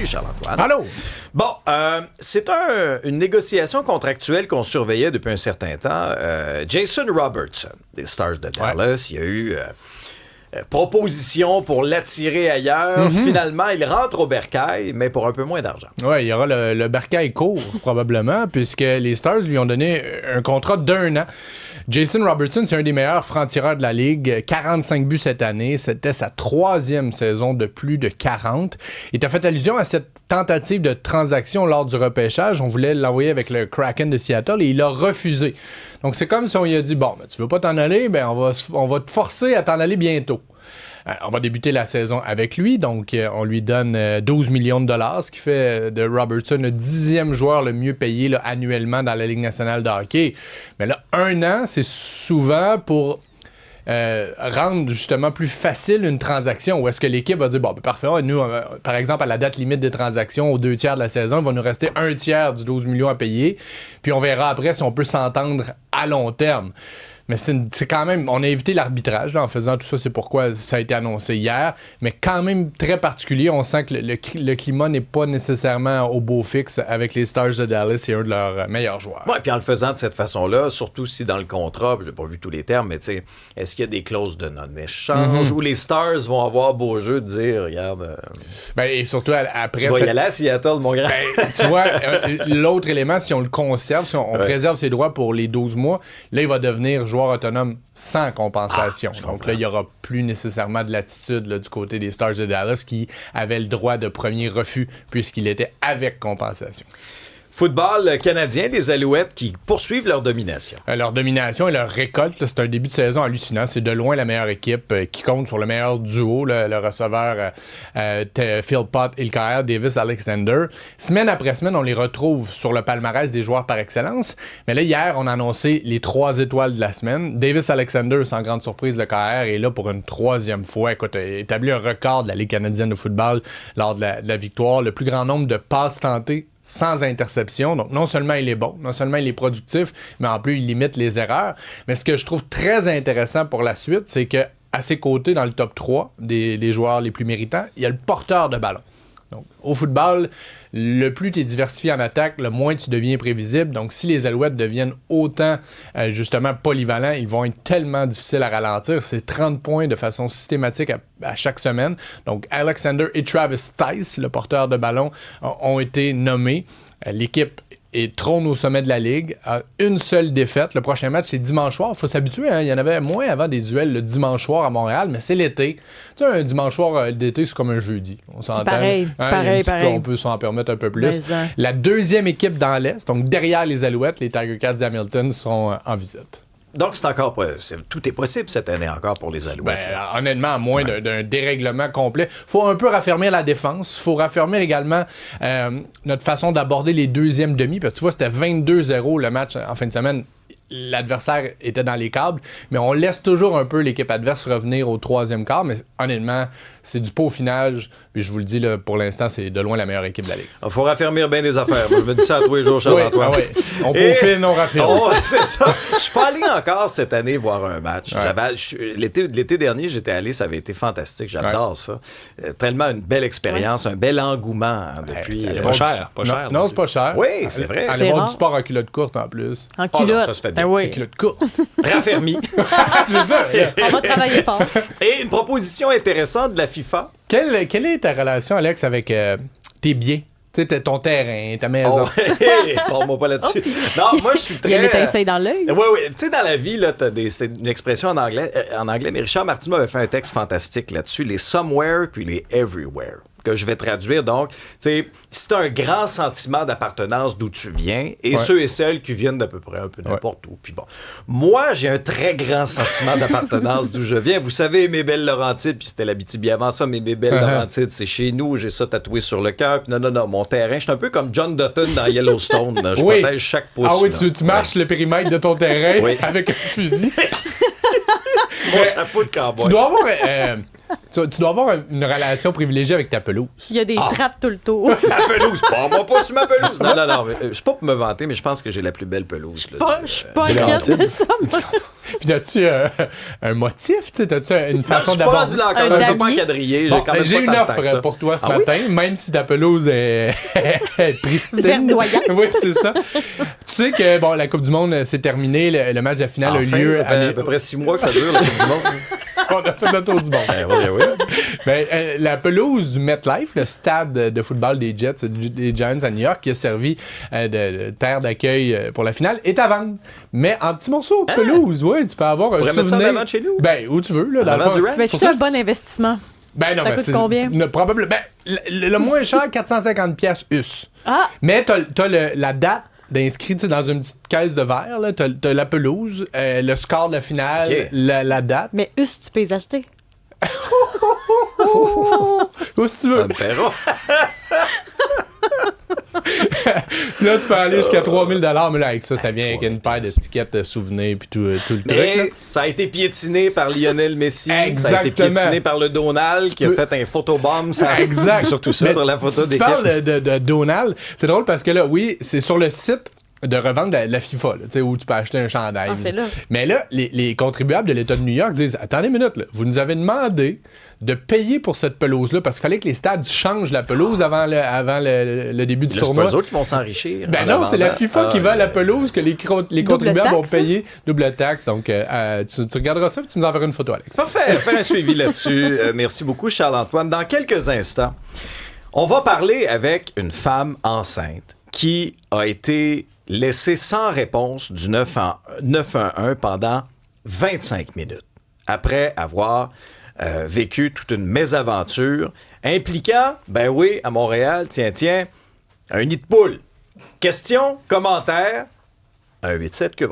Salut Charles-Antoine. Allô? Bon, c'est une négociation contractuelle qu'on surveillait depuis un certain temps. Jason Robertson, des Stars de Dallas, il y a eu proposition pour l'attirer ailleurs. Finalement, il rentre au Bercail, mais pour un peu moins d'argent. Oui, il y aura le Bercail court, probablement, puisque les Stars lui ont donné un contrat d'1 an. Jason Robertson, c'est un des meilleurs francs-tireurs de la Ligue. 45 buts cette année. C'était sa 3e saison de plus de 40. Il t'a fait allusion à cette tentative de transaction lors du repêchage. On voulait l'envoyer avec le Kraken de Seattle et il a refusé. Donc, c'est comme si on lui a dit, bon, ben, tu veux pas t'en aller? Ben, on va te forcer à t'en aller bientôt. On va débuter la saison avec lui, donc on lui donne 12 millions de dollars, ce qui fait de Robertson le 10e joueur le mieux payé là, annuellement dans la Ligue nationale de hockey. Mais là, 1 an, c'est souvent pour rendre justement plus facile une transaction, où est-ce que l'équipe va dire, bon, ben, parfait, nous, par exemple, à la date limite des transactions, aux 2 tiers de la saison, il va nous rester 1 tiers du 12 millions à payer, puis on verra après si on peut s'entendre à long terme. Mais c'est quand même... On a évité l'arbitrage là, en faisant tout ça. C'est pourquoi ça a été annoncé hier. Mais quand même très particulier. On sent que le climat n'est pas nécessairement au beau fixe avec les Stars de Dallas et un de leurs meilleurs joueurs. Oui, puis en le faisant de cette façon-là, surtout si dans le contrat, je n'ai pas vu tous les termes, mais tu sais, est-ce qu'il y a des clauses de non-échange où les Stars vont avoir beau jeu de dire, regarde... Ben, et surtout après... Tu vas y aller à Seattle, mon grand. Ben, tu vois, l'autre élément, si on le conserve, si on préserve ses droits pour les 12 mois, là, il va devenir joueur autonome sans compensation. Donc là, il n'y aura plus nécessairement de latitude là, du côté des Stars de Dallas qui avaient le droit de premier refus puisqu'il était avec compensation. Football canadien, les Alouettes qui poursuivent leur domination. Leur domination et leur récolte, là, c'est un début de saison hallucinant. C'est de loin la meilleure équipe qui compte sur le meilleur duo, le receveur Philpott et le carrière Davis-Alexander. Semaine après semaine, on les retrouve sur le palmarès des joueurs par excellence. Mais là, hier, on a annoncé les 3 étoiles de la semaine. Davis-Alexander, sans grande surprise, le carrière, est là pour une 3e fois. Écoute, a établi un record de la Ligue canadienne de football lors de la victoire. Le plus grand nombre de passes tentées sans interception. Donc, non seulement il est bon, non seulement il est productif, mais en plus, il limite les erreurs. Mais ce que je trouve très intéressant pour la suite, c'est que à ses côtés, dans le top 3 des joueurs les plus méritants, il y a le porteur de ballon. Donc, au football, le plus tu es diversifié en attaque, le moins tu deviens prévisible. Donc, si les Alouettes deviennent autant, justement, polyvalents, ils vont être tellement difficiles à ralentir. C'est 30 points de façon systématique à chaque semaine. Donc, Alexander et Travis Tice, le porteur de ballon, ont été nommés. L'équipe trône au sommet de la Ligue, a une seule défaite. Le prochain match, c'est dimanche soir. Il faut s'habituer, hein? Il y en avait moins avant des duels le dimanche soir à Montréal, mais c'est l'été. Tu sais, un dimanche soir d'été, c'est comme un jeudi. On s'entend. Pareil, hein? pareil. On peut s'en permettre un peu plus. La 2e équipe dans l'Est, donc derrière les Alouettes, les Tiger Cats d'Hamilton, sont en visite. Donc, tout est possible cette année encore pour les Alouettes. Honnêtement, à moins d'un dérèglement complet. Il faut un peu raffermir la défense. Il faut raffermir également notre façon d'aborder les 2e demi. Parce que tu vois, c'était 22-0 le match en fin de semaine. L'adversaire était dans les câbles, mais on laisse toujours un peu l'équipe adverse revenir au 3e quart. Mais honnêtement, c'est du peaufinage. Puis je vous le dis, là, pour l'instant, c'est de loin la meilleure équipe de la Ligue. Il faut raffermir bien les affaires. Moi, je me dis ça à tous les jours, Charles-Antoine. Oui. On peaufine, on raffirme. C'est ça. Je suis pas allé encore cette année voir un match. L'été dernier, j'étais allé, ça avait été fantastique. J'adore ça. Tellement une belle expérience, un bel engouement depuis. Pas cher. Non, c'est pas cher. Oui, c'est vrai. Allez voir du sport en culotte courte en plus. En culotte. Non, ça se fait bien. Oui. En culotte courte. Raffermi. C'est ça. On va travailler fort. Et une proposition intéressante de la FIFA. Quelle est ta relation, Alex, avec tes biens? Tu sais, ton terrain, ta maison. Parle-moi pas là-dessus. Non, moi, je suis très... Il y a l'étincelle dans l'œil. Oui. Tu sais, dans la vie, là, c'est une expression en anglais, mais Richard Martineau avait fait un texte fantastique là-dessus, les somewhere puis les everywhere, que je vais traduire. Donc, tu sais, si tu as un grand sentiment d'appartenance d'où tu viens, et ceux et celles qui viennent d'à peu près un peu n'importe où. Puis bon, moi, j'ai un très grand sentiment d'appartenance d'où je viens. Vous savez, mes belles Laurentides, puis c'était l'Abitibi avant ça, mais mes belles Laurentides, c'est chez nous, j'ai ça tatoué sur le cœur. Puis non, mon terrain, je suis un peu comme John Dutton dans Yellowstone. Là. Je protège chaque pouce. Ah oui, tu marches le périmètre de ton terrain avec un fusil. Mon chapeau de cowboy. Tu dois avoir... tu dois avoir une relation privilégiée avec ta pelouse. Il y a des trappes tout le tour. Ma pelouse, pas sur ma pelouse. Non. Je suis pas pour me vanter, mais je pense que j'ai la plus belle pelouse. Là, Je suis pas inquiète de ça, moi. Puis as-tu un motif? T'as-tu une façon je suis pas d'aborder? rendu là encore. Un Je veux pas damier. encadriller. Bon, quand même j'ai pas une tant de temps que offre ça. pour toi ce Ah matin, même si ta pelouse est pristine. Verdoyante. Oui, c'est ça. Tu sais que bon, la Coupe du Monde s'est terminée, le match de la finale Enfin, a eu lieu ça fait à peu près 6 mois que ça dure, la Coupe du Monde. On a fait le tour du monde. Oui. Ben, la pelouse du MetLife, le stade de football des Jets, des Giants à New York, qui a servi de terre d'accueil pour la finale, est à vendre. Mais en petits morceaux de pelouse, oui, tu peux avoir un pourrait souvenir. mettre ça en avant de chez nous? Ben, où tu veux, là. En dans le avant fond. du ranch? Mais Pour c'est ça, un bon investissement. ben non, Ça mais coûte combien? Probablement. Ben, le moins cher, 450 pièces US. Ah! Mais t'as la date d'inscrit dans une petite caisse de verre. Là. T'as la pelouse, le score de la finale, Ok. la date. Mais tu peux les acheter. Où si tu veux. On le paiera. Puis là, tu peux aller jusqu'à 3000 $, mais là, avec ça, ça vient avec une paire d'étiquettes de souvenirs puis tout le truc. là. Mais ça a été piétiné par Lionel Messi. Ça a été Exactement. piétiné par le Donald qui a peux- fait un photobomb. Ça... Exact. C'est surtout ça Mais sur la photo si des tu parles de Donald, c'est drôle parce que là, oui, c'est sur le site de revente de la FIFA, là, tu sais, où tu peux acheter un chandail. Ah, c'est là. Mais là, les contribuables de l'État de New York disent, attendez une minute, là, vous nous avez demandé de payer pour cette pelouse-là parce qu'il fallait que les stades changent la pelouse avant le début du Là, c'est tournoi. pas eux autres qui vont s'enrichir. Ben en non, c'est la vendant. FIFA qui vend la pelouse que les contribuables vont taxe, hein? payer. Double taxe. Donc, tu regarderas ça et tu nous enverras une photo, Alex. Parfait, fais un suivi là-dessus. Merci beaucoup, Charles-Antoine. Dans quelques instants, on va parler avec une femme enceinte qui a été laissée sans réponse du 911 pendant 25 minutes après avoir vécu toute une mésaventure impliquant, ben oui, à Montréal, tiens, un nid de poule. Question, commentaire, 187 Cube